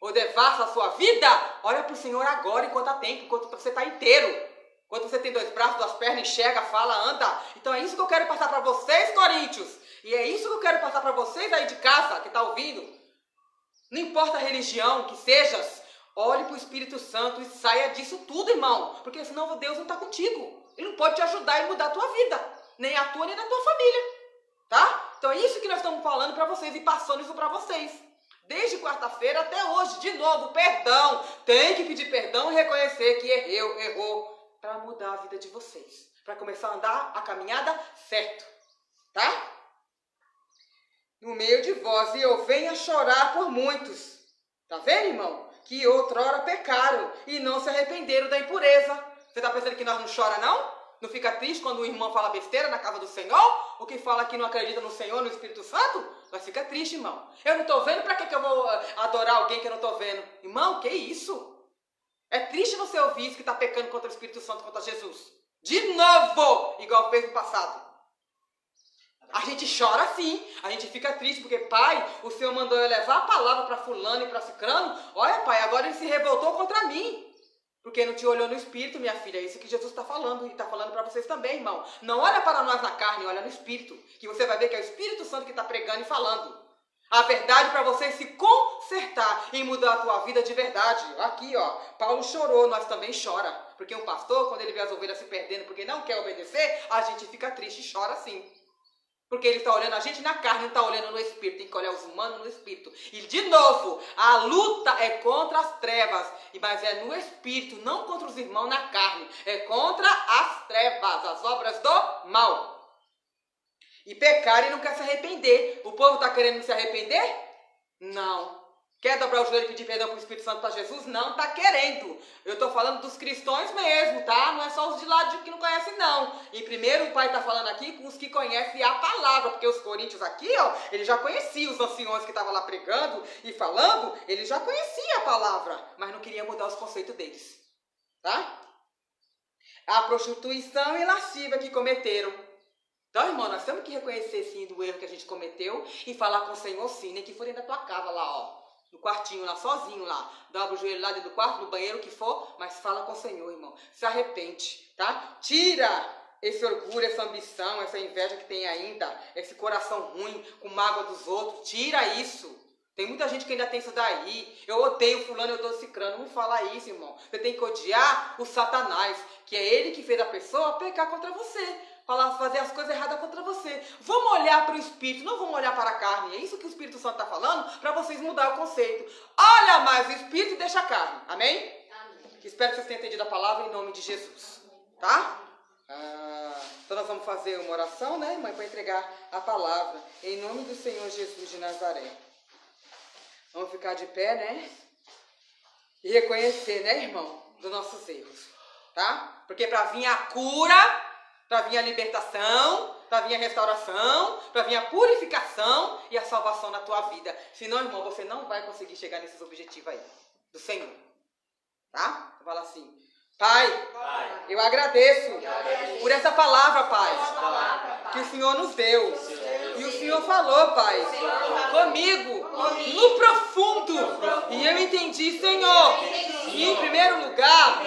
Speaker 1: ou devassa a sua vida, olha para o Senhor agora enquanto há tempo, enquanto você está inteiro. Quando você tem 2 braços, 2 pernas, enxerga, fala, anda. Então é isso que eu quero passar para vocês, Coríntios. E é isso que eu quero passar para vocês aí de casa, que está ouvindo. Não importa a religião que sejas, olhe para o Espírito Santo e saia disso tudo, irmão. Porque senão Deus não está contigo. Ele não pode te ajudar e mudar a tua vida. Nem a tua, nem da tua família. Tá? Então é isso que nós estamos falando para vocês e passando isso para vocês. Desde quarta-feira até hoje, de novo, perdão. Tem que pedir perdão e reconhecer que errou. Para mudar a vida de vocês. Para começar a andar a caminhada certo. Tá? No meio de vós. E eu venho chorar por muitos. Tá vendo, irmão? Que outrora pecaram e não se arrependeram da impureza. Você tá pensando que nós não chora, não? Não fica triste quando o irmão fala besteira na casa do Senhor? Ou que fala que não acredita no Senhor, no Espírito Santo? Nós fica triste, irmão. Eu não tô vendo, para que eu vou adorar alguém que eu não tô vendo? Irmão, que isso? É triste você ouvir isso que está pecando contra o Espírito Santo, contra Jesus. De novo, igual fez no passado. A gente chora sim, a gente fica triste, porque, pai, o Senhor mandou eu levar a palavra para fulano e para ciclano. Olha, pai, agora ele se revoltou contra mim. Porque não te olhou no Espírito, minha filha. É isso que Jesus está falando, e está falando para vocês também, irmão. Não olha para nós na carne, olha no Espírito. Que você vai ver que é o Espírito Santo que está pregando e falando. A verdade para você se consertar e mudar a tua vida de verdade. Aqui, ó, Paulo chorou, nós também chora. Porque um pastor, quando ele vê as ovelhas se perdendo porque não quer obedecer, a gente fica triste e chora sim. Porque ele está olhando a gente na carne, não está olhando no Espírito. Tem que olhar os humanos no Espírito. E de novo, a luta é contra as trevas, mas é no Espírito, não contra os irmãos na carne. É contra as trevas, as obras do mal. E pecar e não quer se arrepender. O povo está querendo se arrepender? Não. Quer dobrar o joelho e pedir perdão para o Espírito Santo, para Jesus? Não está querendo. Eu estou falando dos cristãos mesmo, tá? Não é só os de lá que não conhecem, não. E primeiro o pai está falando aqui com os que conhecem a palavra. Porque os coríntios aqui, ó, ele já conhecia os anciões que estavam lá pregando e falando. Ele já conhecia a palavra, mas não queria mudar os conceitos deles. Tá? A prostituição e lascívia que cometeram. Então, irmão, nós temos que reconhecer, sim, do erro que a gente cometeu e falar com o Senhor, sim, nem que for dentro da tua casa lá, ó, no quartinho lá, sozinho lá, dobra o joelho lá dentro do quarto, no banheiro, o que for, mas fala com o Senhor, irmão, se arrepende, tá? Tira esse orgulho, essa ambição, essa inveja que tem ainda, esse coração ruim, com mágoa dos outros, tira isso. Tem muita gente que ainda tem isso daí. Eu odeio fulano, eu odeio cicrano. Não fala isso, irmão. Você tem que odiar o Satanás, que é ele que fez a pessoa pecar contra você. Fazer as coisas erradas contra você. Vamos olhar para o Espírito, não vamos olhar para a carne. É isso que o Espírito Santo está falando, para vocês mudar o conceito. Olha mais o Espírito e deixa a carne. Amém? Amém. Espero que vocês tenham entendido a palavra em nome de Jesus. Tá? Então nós vamos fazer uma oração, né, mãe, para entregar a palavra. Em nome do Senhor Jesus de Nazaré. Vamos ficar de pé, né? E reconhecer, né, irmão, dos nossos erros. Tá? Porque para vir a cura, para vir a libertação, para vir a restauração, para vir a purificação e a salvação na tua vida. Senão, irmão, você não vai conseguir chegar nesses objetivos aí do Senhor. Tá? Fala assim: Pai, eu agradeço por essa palavra, Pai, que o Senhor nos deu. E o Senhor falou, Pai, comigo, no profundo. E eu entendi, Senhor, que em primeiro lugar,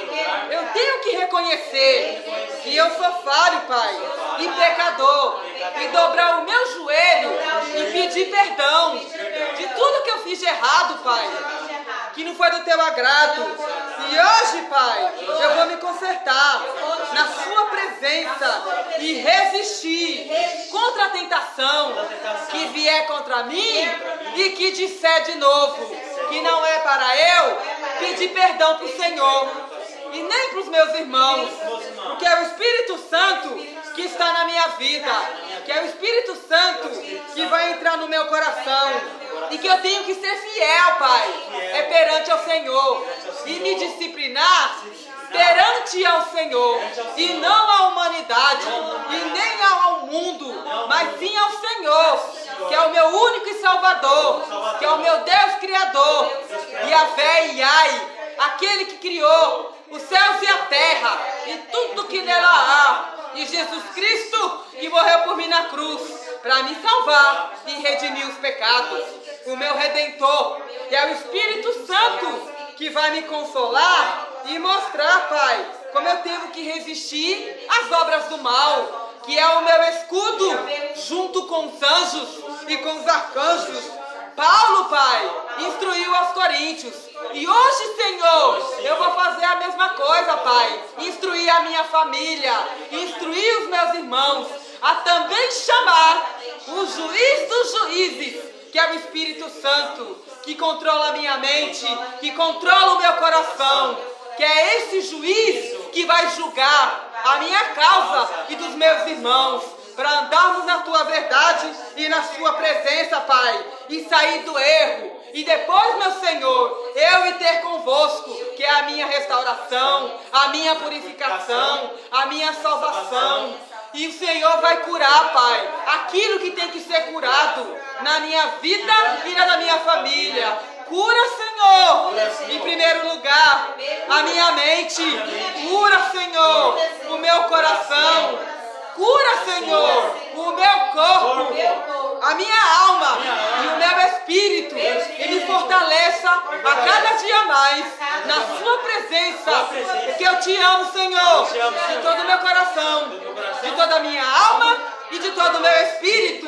Speaker 1: eu tenho que reconhecer que eu sou falho, Pai, e pecador. E dobrar o meu joelho e pedir perdão de tudo que eu fiz de errado, Pai, que não foi do teu agrado. E hoje, Pai, eu vou me consertar na sua presença e resistir contra a tentação que vier contra mim e que disser de novo que não é para eu pedir perdão para o Senhor e nem para os meus irmãos, porque é o Espírito Santo que está na minha vida, que é o Espírito Santo que vai entrar no meu coração e que eu tenho que ser fiel, Pai, perante ao Senhor e me disciplinar perante ao Senhor e não à humanidade e nem ao mundo, mas sim ao Senhor, que é o meu único e Salvador, que é o meu Deus Criador, Yahvé e Yai, aquele que criou os céus e a terra e tudo que nela há, e Jesus Cristo que morreu por mim na cruz para me salvar e redimir os pecados, o meu Redentor, que é o Espírito Santo que vai me consolar e mostrar, Pai, como eu tenho que resistir às obras do mal, que é o meu escudo junto com os anjos e com os arcanjos. Paulo, Pai, instruiu aos coríntios. E hoje, Senhor, eu vou fazer a mesma coisa, Pai. Instruir a minha família, instruir os meus irmãos, a também chamar o juiz dos juízes, que é o Espírito Santo, que controla a minha mente, que controla o meu coração, que é esse juiz que vai julgar a minha causa e dos meus irmãos, para andarmos na tua verdade e na sua presença, Pai, e sair do erro. E depois, meu Senhor, eu ir ter convosco, que é a minha restauração, a minha purificação, a minha salvação. E o Senhor vai curar, Pai, aquilo que tem que ser curado na minha vida e na minha família. Cura, Senhor, em primeiro lugar, a minha mente. Cura, Senhor, o meu coração. Cura, Senhor, o meu corpo, a minha alma e o meu espírito. E me fortaleça a cada dia mais na sua presença. Porque eu te amo, Senhor, de todo o meu coração, de toda a minha alma e de todo o meu espírito.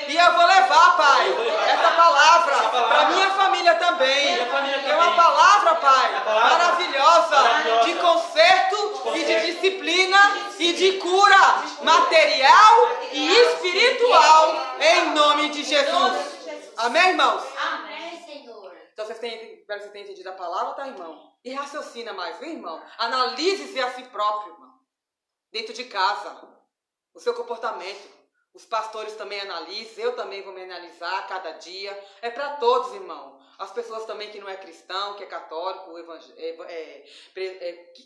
Speaker 1: E eu vou levar, Pai, essa palavra para minha família também. É uma palavra, Pai, maravilhosa, de conserto e de disciplina e de cura material e espiritual, em nome de Jesus. Amém, irmãos?
Speaker 2: Amém, Senhor.
Speaker 1: Então vocês têm entendido a palavra, tá, irmão? E raciocina mais, viu, irmão? Analise-se a si próprio, irmão. Dentro de casa, o seu comportamento. Os pastores também analisam, eu também vou me analisar a cada dia. É para todos, irmão. As pessoas também que não é cristão, que é católico,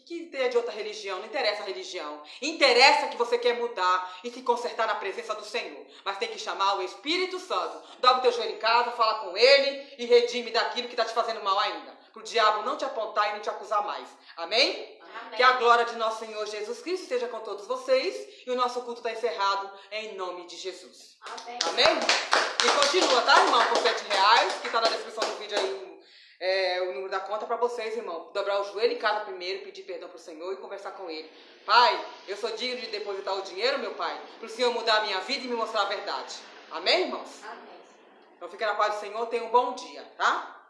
Speaker 1: que é de outra religião, não interessa a religião. Interessa que você quer mudar e se consertar na presença do Senhor. Mas tem que chamar o Espírito Santo. Dobra o teu joelho em casa, fala com ele e redime daquilo que está te fazendo mal ainda. Para o diabo não te apontar e não te acusar mais. Amém? Amém. Que a glória de nosso Senhor Jesus Cristo esteja com todos vocês. E o nosso culto está encerrado em nome de Jesus.
Speaker 2: Amém.
Speaker 1: Amém? E continua, tá, irmão? Com R$7, que está na descrição do vídeo aí o número da conta para vocês, irmão. Dobrar o joelho em casa primeiro, pedir perdão para o Senhor e conversar com Ele. Pai, eu sou digno de depositar o dinheiro, meu Pai, para o Senhor mudar a minha vida e me mostrar a verdade. Amém, irmãos?
Speaker 2: Amém.
Speaker 1: Então fique na paz do Senhor, tenha um bom dia, tá?